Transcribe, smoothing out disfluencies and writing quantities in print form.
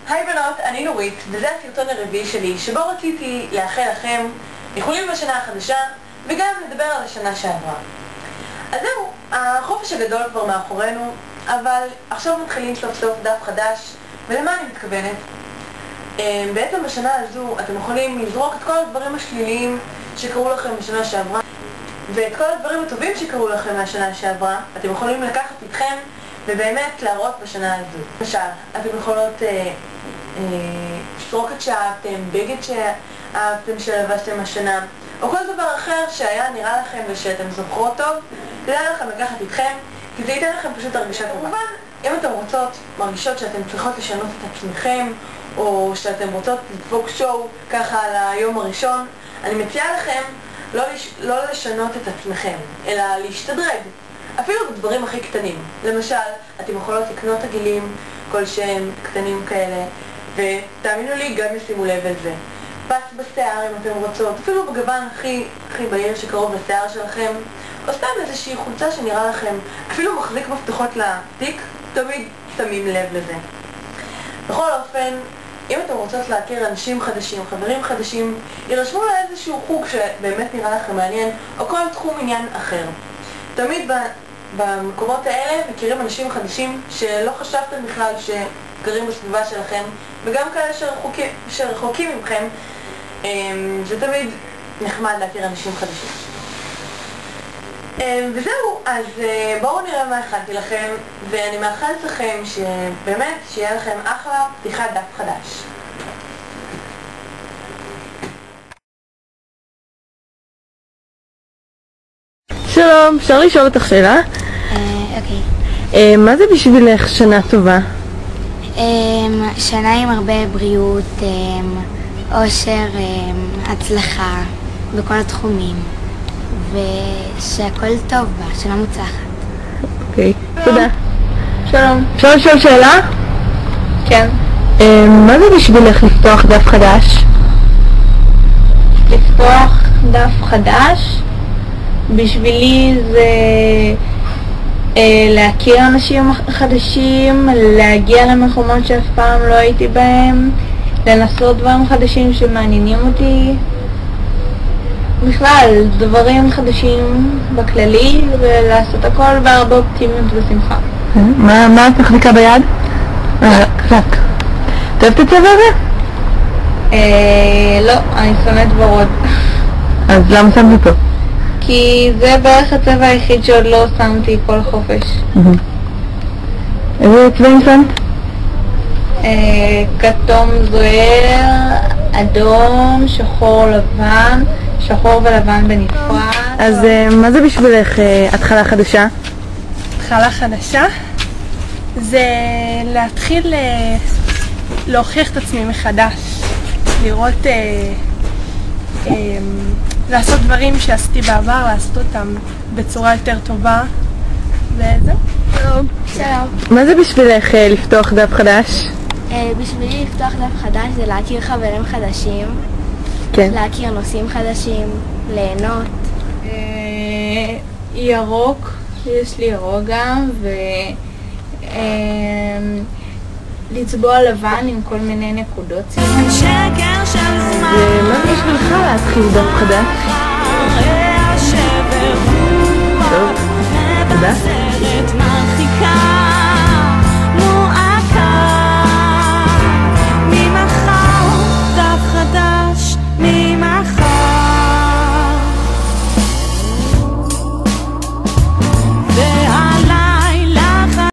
היי בנות, אני נורית, וזה הסרטון הרביעי שלי, שבו רציתי לאחל לכם איחולים בשנה החדשה, וגם לדבר על השנה שעברה. אז זהו, החופש הגדול כבר מאחורינו, אבל עכשיו מתחילים סוף סוף דף חדש, ולמה אני מתכוונת? בעצם בשנה הזו אתם יכולים לזרוק את כל הדברים השליליים שקרו לכם בשנה שעברה, ואת כל הדברים הטובים שקרו לכם מהשנה שעברה, אתם יכולים לקחת איתכם ובאמת להראות בשנה הזו. למשל, אתם יכולות שרוקת שאהבתם, בגד שאהבתם שלבשתם השנה, או כל דבר אחר שהיה נראה לכם ושאתם זוכרות טוב, כדאי לכם לקחת איתכם, כי זה ייתן לכם פשוט הרגישה טובה. כמובן, אם אתם מרגישות שאתם צריכות לשנות את עצמכם, או שאתם רוצות לדפוק שואו ככה על היום הראשון, אני מציעה לכם לא לשנות את עצמכם, אלא להשתדרג. אפילו בדברים הכי קטנים. למשל, אתם יכולות לקנות עגילים כלשהם קטנים כאלה, ותאמינו לי, גם ישימו לב על זה. פס בשיער אם אתם רוצות, אפילו בגוון הכי בהיר שקרוב לשיער שלכם, או סתם איזושהי חולצה שנראה לכם, אפילו מחזיק מפתחות לתיק, תמיד שמים לב לזה. בכל אופן, אם אתם רוצות להכיר אנשים חדשים, חברים חדשים, יירשמו לאיזשהו חוג שבאמת נראה לכם מעניין, או כל תחום עניין אחר. תמיד במקומות האלה מכירים אנשים חדשים שלא חשבתם בכלל שגרים בסביבה שלכם, וגם כאלה שרחוקים ממכם. זה תמיד נחמד להכיר אנשים חדשים. וזהו, אז בואו נראה מה הכנתי לכם, ואני מאחלת לכם שבאמת שיהיה לכם אחלה פתיחת דף חדש. שלום, אפשר לשאול אותך שאלה? אוקיי. מה זה בשבילך שנה טובה? שנה עם הרבה בריאות, אושר, הצלחה בכל התחומים, ושהכל טוב בה, שנה מוצלחת. אוקיי, תודה. שלום. אפשר לשאול שאלה? כן. מה זה בשבילך לפתוח דף חדש? לפתוח דף חדש? בשבילי זה להכיר אנשים חדשים, להגיע למקומות שאף פעם לא הייתי בהם, לנסות דברים חדשים שמעניינים אותי, בכלל דברים חדשים בכללי, ולעשות הכל בהרבה אופטימיות ושמחה. מה את מחזיקה ביד? קלק. את אוהבת את הצבע הזה? לא, אני שונאת ורוד. אז למה שמת אותו? כי זה בערך הצבע היחיד שעוד לא שמתי כל חופש. איזה צבעים שמת? כתום זוהר, אדום, שחור לבן, שחור ולבן בנפרד. אז מה זה בשבילך התחלה חדשה? התחלה חדשה זה להתחיל להוכיח את עצמי מחדש, לראות, לעשות דברים שעשיתי בעבר, לעשות אותם בצורה יותר טובה, וזהו. שלום. מה זה בשבילך לפתוח דף חדש? בשבילי לפתוח דף חדש זה להכיר חברים חדשים, כן. להכיר נושאים חדשים, ליהנות. ירוק, יש לי ירוק גם, לצבוע לבן עם כל מיני נקודות צבעים. מה זה בשבילך להתחיל דף חדש? טוב, תודה.